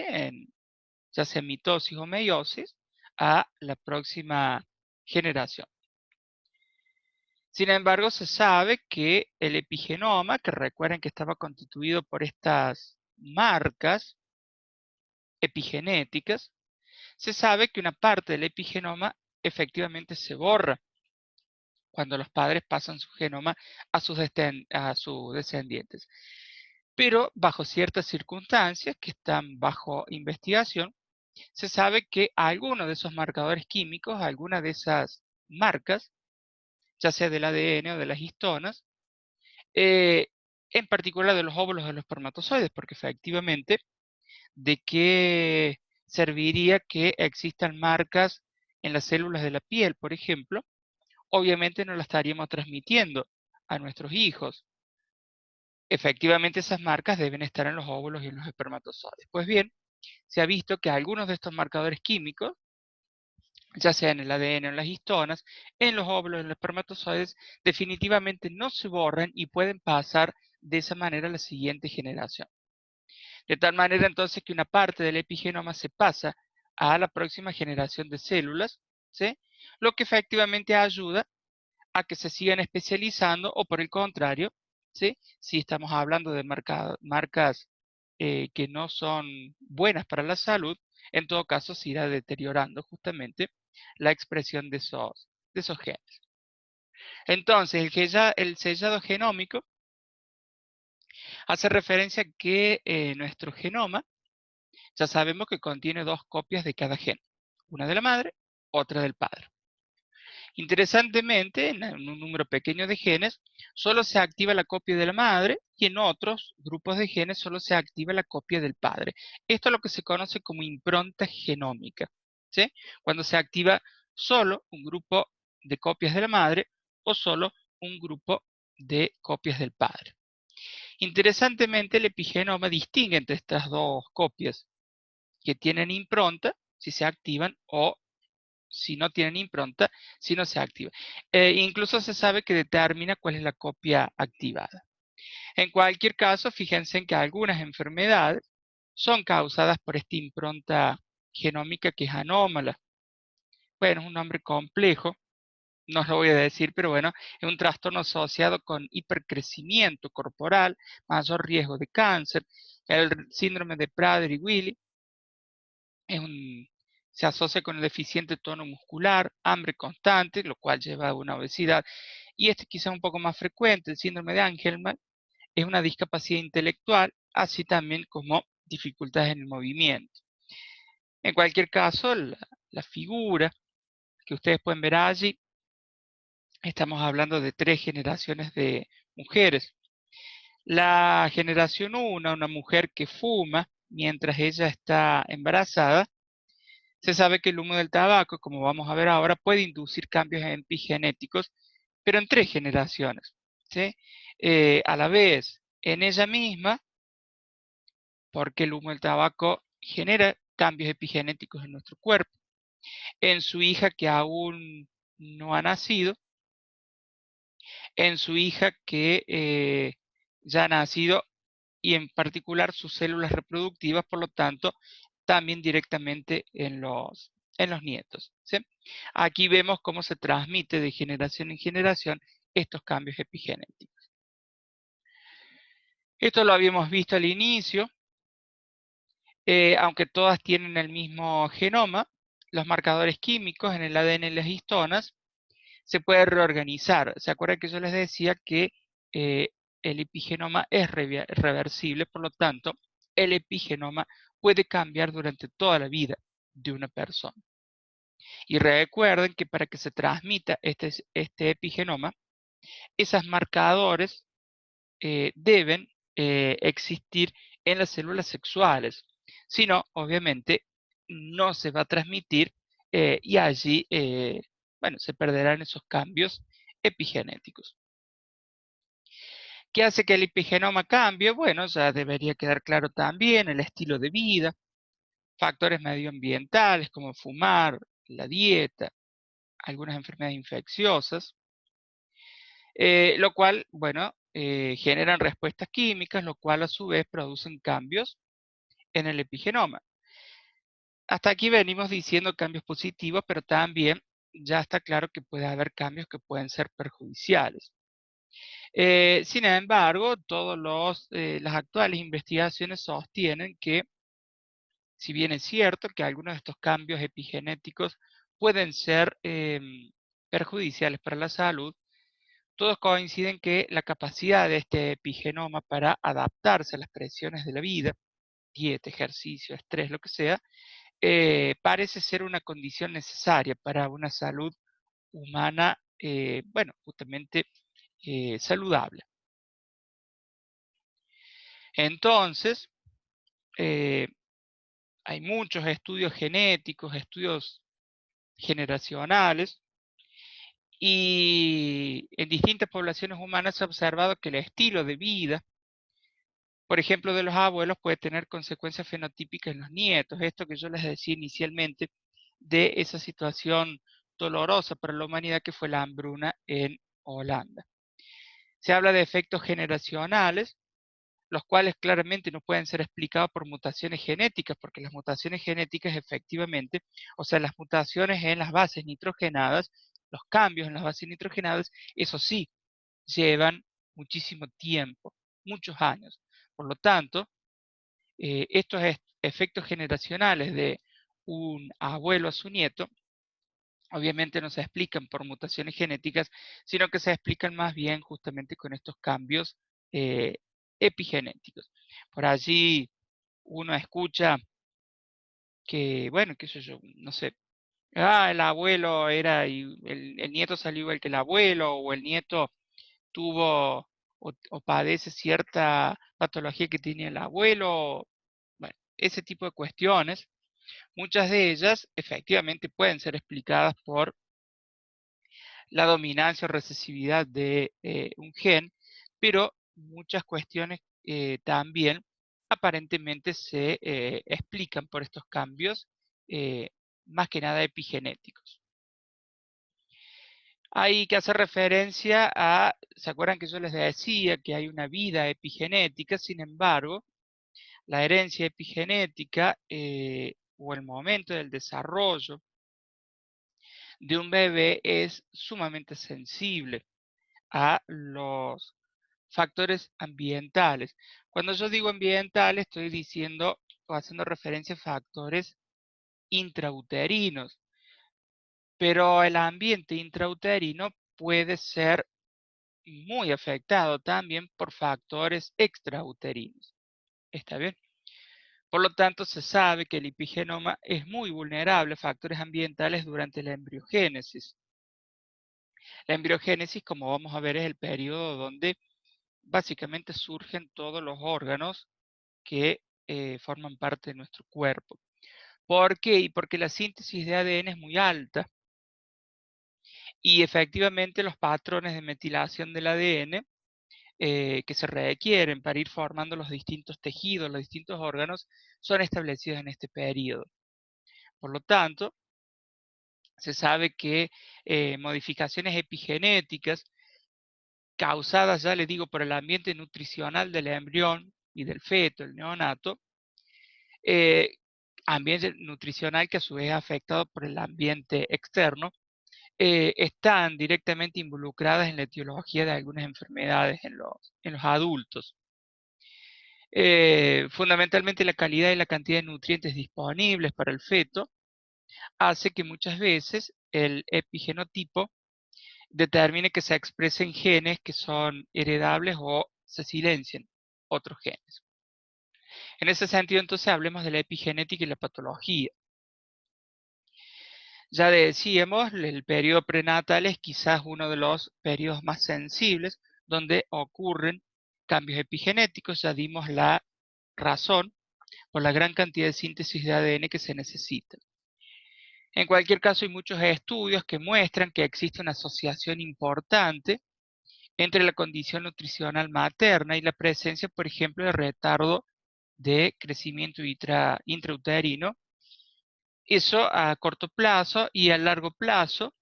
Ya sea mitosis o meiosis, a la próxima generación. Sin embargo, se sabe que el epigenoma, que recuerden que estaba constituido por estas marcas epigenéticas, se sabe que una parte del epigenoma efectivamente se borra cuando los padres pasan su genoma a sus descendientes. Pero bajo ciertas circunstancias que están bajo investigación, se sabe que algunos de esos marcadores químicos, algunas de esas marcas, ya sea del ADN o de las histonas, eh, en particular de los óvulos de los espermatozoides, porque efectivamente, ¿de qué serviría que existan marcas en las células de la piel, por ejemplo? Obviamente no las estaríamos transmitiendo a nuestros hijos. Efectivamente, esas marcas deben estar en los óvulos y en los espermatozoides. Pues bien, se ha visto que algunos de estos marcadores químicos, ya sea en el ADN o en las histonas, en los óvulos y en los espermatozoides, definitivamente no se borran y pueden pasar de esa manera a la siguiente generación. De tal manera entonces que una parte del epigenoma se pasa a la próxima generación de células, ¿sí? Lo que efectivamente ayuda a que se sigan especializando o por el contrario, ¿sí? Si estamos hablando de marcas que no son buenas para la salud, en todo caso se irá deteriorando justamente la expresión de esos genes. Entonces, el sellado genómico hace referencia a que nuestro genoma ya sabemos que contiene dos copias de cada gen, una de la madre, otra del padre. Interesantemente, en un número pequeño de genes, solo se activa la copia de la madre y en otros grupos de genes solo se activa la copia del padre. Esto es lo que se conoce como impronta genómica, ¿sí? Cuando se activa solo un grupo de copias de la madre o solo un grupo de copias del padre. Interesantemente, el epigenoma distingue entre estas dos copias que tienen impronta, si se activan, o si no tienen impronta, si no se activa. Incluso se sabe que determina cuál es la copia activada. En cualquier caso, fíjense en que algunas enfermedades son causadas por esta impronta genómica que es anómala. Bueno, es un nombre complejo, no os lo voy a decir, pero bueno, es un trastorno asociado con hipercrecimiento corporal, mayor riesgo de cáncer, el síndrome de Prader-Willi, se asocia con el deficiente tono muscular, hambre constante, lo cual lleva a una obesidad. Y este quizá un poco más frecuente, el síndrome de Angelman, es una discapacidad intelectual, así también como dificultades en el movimiento. En cualquier caso, la figura que ustedes pueden ver allí, estamos hablando de 3 generaciones de mujeres. La generación 1, una mujer que fuma mientras ella está embarazada. Se sabe que el humo del tabaco, como vamos a ver ahora, puede inducir cambios epigenéticos, pero en 3 generaciones, ¿sí? A la vez, en ella misma, porque el humo del tabaco genera cambios epigenéticos en nuestro cuerpo, en su hija que aún no ha nacido, en su hija que ya ha nacido y en particular sus células reproductivas, por lo tanto, también directamente en los nietos, ¿sí? Aquí vemos cómo se transmite de generación en generación estos cambios epigenéticos. Esto lo habíamos visto al inicio, aunque todas tienen el mismo genoma, los marcadores químicos en el ADN y las histonas se pueden reorganizar. ¿Se acuerdan que yo les decía que eh, el epigenoma es reversible? Por lo tanto, el epigenoma puede cambiar durante toda la vida de una persona. Y recuerden que para que se transmita este epigenoma, esos marcadores deben existir en las células sexuales. Si no, obviamente, no se va a transmitir y allí, bueno, se perderán esos cambios epigenéticos. ¿Qué hace que el epigenoma cambie? Bueno, ya debería quedar claro también el estilo de vida, factores medioambientales como fumar, la dieta, algunas enfermedades infecciosas. Lo cual, bueno, generan respuestas químicas, lo cual a su vez producen cambios en el epigenoma. Hasta aquí venimos diciendo cambios positivos, pero también ya está claro que puede haber cambios que pueden ser perjudiciales. Sin embargo, las actuales investigaciones sostienen que, si bien es cierto que algunos de estos cambios epigenéticos pueden ser perjudiciales para la salud, todos coinciden que la capacidad de este epigenoma para adaptarse a las presiones de la vida, dieta, ejercicio, estrés, lo que sea, parece ser una condición necesaria para una salud humana, bueno, justamente saludable. Entonces, eh, hay muchos estudios genéticos, estudios generacionales, y en distintas poblaciones humanas se ha observado que el estilo de vida, por ejemplo, de los abuelos, puede tener consecuencias fenotípicas en los nietos. Esto que yo les decía inicialmente de esa situación dolorosa para la humanidad que fue la hambruna en Holanda. Se habla de efectos generacionales, los cuales claramente no pueden ser explicados por mutaciones genéticas, porque las mutaciones genéticas efectivamente, o sea, las mutaciones en las bases nitrogenadas, los cambios en las bases nitrogenadas, eso sí, llevan muchísimo tiempo, muchos años. Por lo tanto, estos efectos generacionales de un abuelo a su nieto, obviamente no se explican por mutaciones genéticas, sino que se explican más bien justamente con estos cambios eh, epigenéticos. Por allí uno escucha que, bueno, qué sé yo, no sé, el abuelo era, y el nieto salió igual que el abuelo, o el nieto tuvo o padece cierta patología que tiene el abuelo, bueno, ese tipo de cuestiones, muchas de ellas efectivamente pueden ser explicadas por la dominancia o recesividad de un gen, pero muchas cuestiones también aparentemente se explican por estos cambios, eh, más que nada epigenéticos. Hay que hacer referencia a, ¿se acuerdan que yo les decía que hay una vida epigenética? Sin embargo, la herencia epigenética o el momento del desarrollo de un bebé es sumamente sensible a los factores ambientales. Cuando yo digo ambientales, estoy diciendo o haciendo referencia a factores intrauterinos, pero el ambiente intrauterino puede ser muy afectado también por factores extrauterinos. ¿Está bien? Por lo tanto, se sabe que el epigenoma es muy vulnerable a factores ambientales durante la embriogénesis. La embriogénesis, como vamos a ver, es el periodo donde básicamente surgen todos los órganos que forman parte de nuestro cuerpo. ¿Por qué? Y porque la síntesis de ADN es muy alta y efectivamente los patrones de metilación del ADN que se requieren para ir formando los distintos tejidos, los distintos órganos, son establecidos en este periodo. Por lo tanto, se sabe que modificaciones epigenéticas causadas, ya les digo, por el ambiente nutricional del embrión y del feto, el neonato, eh, ambiente nutricional que a su vez es afectado por el ambiente externo, están directamente involucradas en la etiología de algunas enfermedades en los adultos. Fundamentalmente la calidad y la cantidad de nutrientes disponibles para el feto hace que muchas veces el epigenotipo determine que se expresen genes que son heredables o se silencien otros genes. En ese sentido, entonces, hablemos de la epigenética y la patología. Ya decíamos, el periodo prenatal es quizás uno de los periodos más sensibles donde ocurren cambios epigenéticos. Ya dimos la razón por la gran cantidad de síntesis de ADN que se necesita. En cualquier caso, hay muchos estudios que muestran que existe una asociación importante entre la condición nutricional materna y la presencia, por ejemplo, de retardo de crecimiento intrauterino. Eso a corto plazo y a largo plazo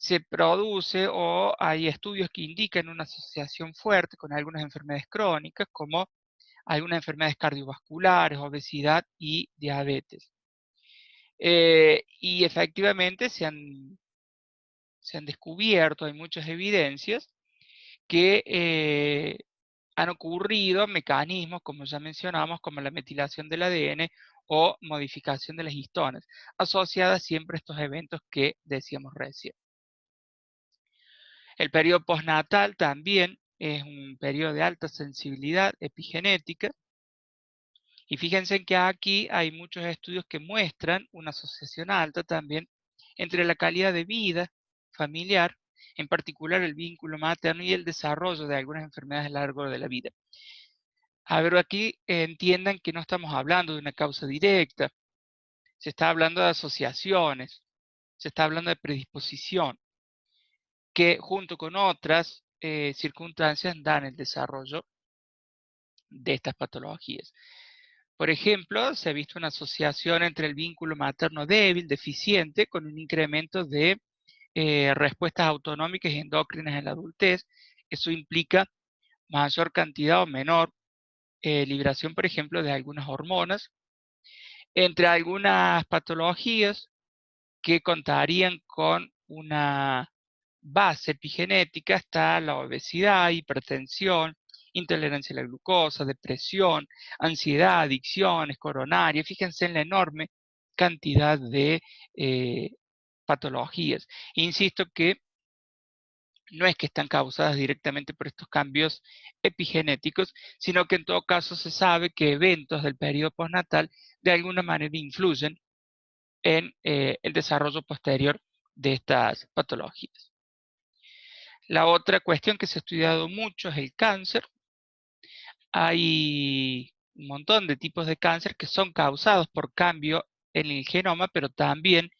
se produce o hay estudios que indican una asociación fuerte con algunas enfermedades crónicas, como algunas enfermedades cardiovasculares, obesidad y diabetes. Y efectivamente se han descubierto, hay muchas evidencias, que han ocurrido mecanismos, como ya mencionamos, como la metilación del ADN o modificación de las histonas, asociadas siempre a estos eventos que decíamos recién. El periodo postnatal también es un periodo de alta sensibilidad epigenética, y fíjense que aquí hay muchos estudios que muestran una asociación alta también entre la calidad de vida familiar, en particular el vínculo materno y el desarrollo de algunas enfermedades a lo largo de la vida. A ver, aquí entiendan que no estamos hablando de una causa directa, se está hablando de asociaciones, se está hablando de predisposición, que junto con otras circunstancias dan el desarrollo de estas patologías. Por ejemplo, se ha visto una asociación entre el vínculo materno débil, deficiente, con un incremento de respuestas autonómicas y endócrinas en la adultez. Eso implica mayor cantidad o menor liberación, por ejemplo, de algunas hormonas. Entre algunas patologías que contarían con una base epigenética está la obesidad, hipertensión, intolerancia a la glucosa, depresión, ansiedad, adicciones coronarias. Fíjense en la enorme cantidad de eh, patologías. Insisto que no es que están causadas directamente por estos cambios epigenéticos, sino que en todo caso se sabe que eventos del periodo postnatal de alguna manera influyen en el desarrollo posterior de estas patologías. La otra cuestión que se ha estudiado mucho es el cáncer. Hay un montón de tipos de cáncer que son causados por cambio en el genoma, pero también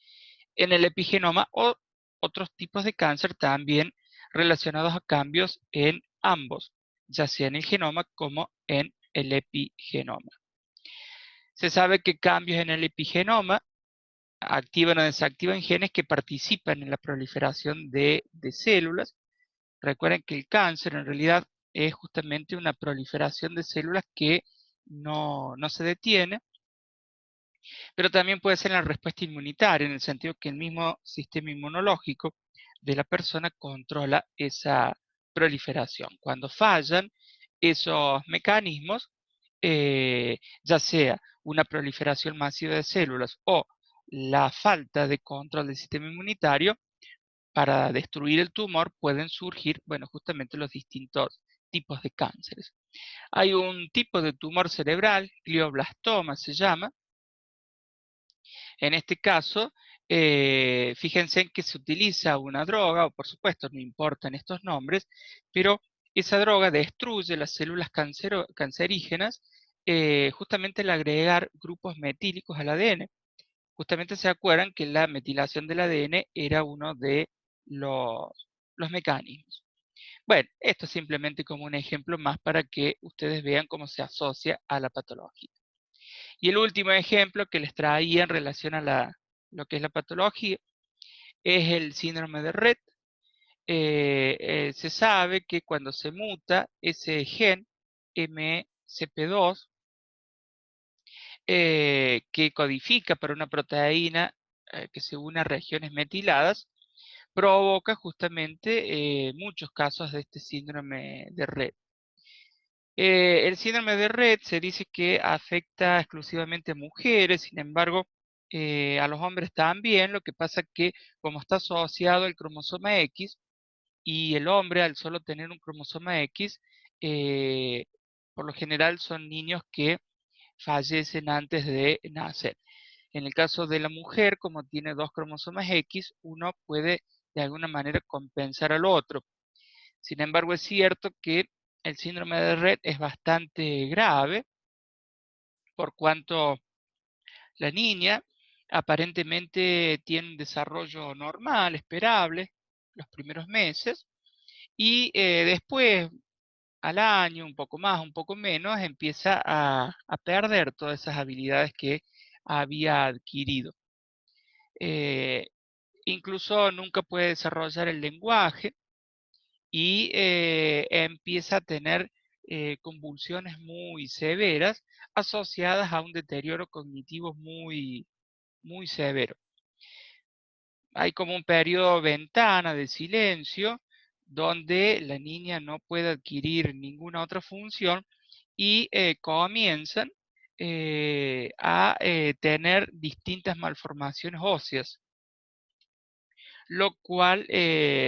en el epigenoma, o otros tipos de cáncer también relacionados a cambios en ambos, ya sea en el genoma como en el epigenoma. Se sabe que cambios en el epigenoma activan o desactivan genes que participan en la proliferación de células. Recuerden que el cáncer en realidad es justamente una proliferación de células que no se detiene, pero también puede ser la respuesta inmunitaria, en el sentido que el mismo sistema inmunológico de la persona controla esa proliferación. Cuando fallan esos mecanismos, ya sea una proliferación masiva de células o la falta de control del sistema inmunitario, para destruir el tumor pueden surgir, bueno, justamente los distintos tipos de cánceres. Hay un tipo de tumor cerebral, glioblastoma se llama. En este caso, fíjense en que se utiliza una droga, o por supuesto no importan estos nombres, pero esa droga destruye las células cancerígenas justamente al agregar grupos metílicos al ADN. Justamente se acuerdan que la metilación del ADN era uno de los mecanismos. Bueno, esto es simplemente como un ejemplo más para que ustedes vean cómo se asocia a la patología. Y el último ejemplo que les traía en relación a lo que es la patología es el síndrome de Rett. Se sabe que cuando se muta ese gen MCP2, que codifica para una proteína que se une a regiones metiladas, provoca justamente muchos casos de este síndrome de Rett. El síndrome de Rett se dice que afecta exclusivamente a mujeres, sin embargo, a los hombres también. Lo que pasa es que como está asociado al cromosoma X, y el hombre al solo tener un cromosoma X, eh, por lo general son niños que fallecen antes de nacer. En el caso de la mujer, como tiene dos cromosomas X, uno puede de alguna manera compensar al otro. Sin embargo, es cierto que el síndrome de Rett es bastante grave, por cuanto la niña aparentemente tiene un desarrollo normal, esperable, los primeros meses, y después, al año, un poco más, un poco menos, empieza a perder todas esas habilidades que había adquirido. Eh, incluso nunca puede desarrollar el lenguaje y empieza a tener convulsiones muy severas asociadas a un deterioro cognitivo muy severo. Hay como un periodo ventana de silencio donde la niña no puede adquirir ninguna otra función y comienzan a tener distintas malformaciones óseas, lo cual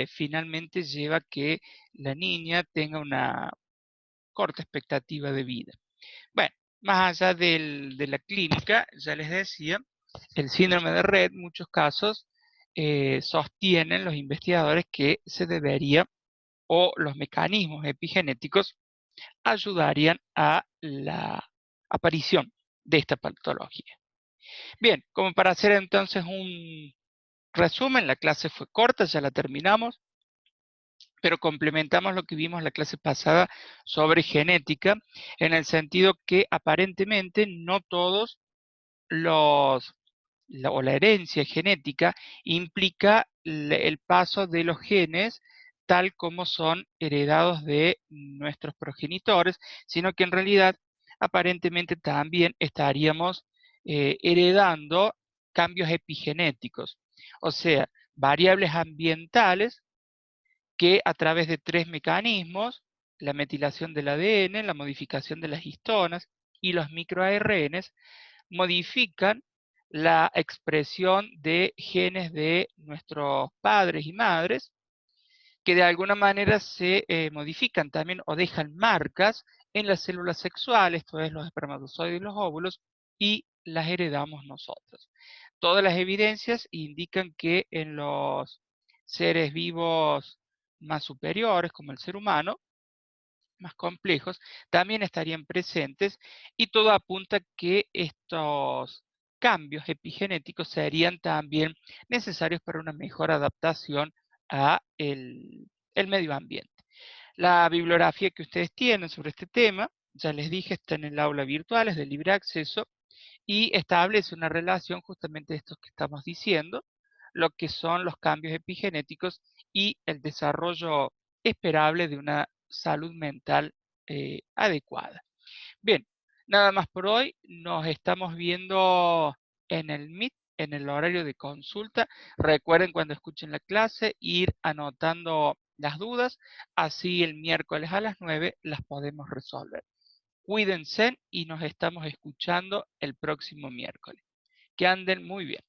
finalmente lleva a que la niña tenga una corta expectativa de vida. Bueno, más allá de la clínica, ya les decía, el síndrome de Rett, en muchos casos, sostienen los investigadores que se debería, o los mecanismos epigenéticos ayudarían a la aparición de esta patología. Bien, como para hacer entonces un resumen, la clase fue corta, ya la terminamos, pero complementamos lo que vimos en la clase pasada sobre genética, en el sentido que aparentemente no todos o la herencia genética implica el paso de los genes tal como son heredados de nuestros progenitores, sino que en realidad aparentemente también estaríamos heredando cambios epigenéticos, o sea, variables ambientales que a través de tres mecanismos, la metilación del ADN, la modificación de las histonas y los microARNs, modifican la expresión de genes de nuestros padres y madres, que de alguna manera se modifican también o dejan marcas en las células sexuales, esto es los espermatozoides y los óvulos, y las heredamos nosotros. Todas las evidencias indican que en los seres vivos más superiores, como el ser humano, más complejos, también estarían presentes y todo apunta que estos cambios epigenéticos serían también necesarios para una mejor adaptación a el medio ambiente. La bibliografía que ustedes tienen sobre este tema, ya les dije, está en el aula virtual, es de libre acceso y establece una relación justamente de estos que estamos diciendo, lo que son los cambios epigenéticos y el desarrollo esperable de una salud mental adecuada. Bien, nada más por hoy. Nos estamos viendo en el Meet, en el horario de consulta. Recuerden cuando escuchen la clase ir anotando las dudas, así el miércoles a las 9 las podemos resolver. Cuídense y nos estamos escuchando el próximo miércoles. Que anden muy bien.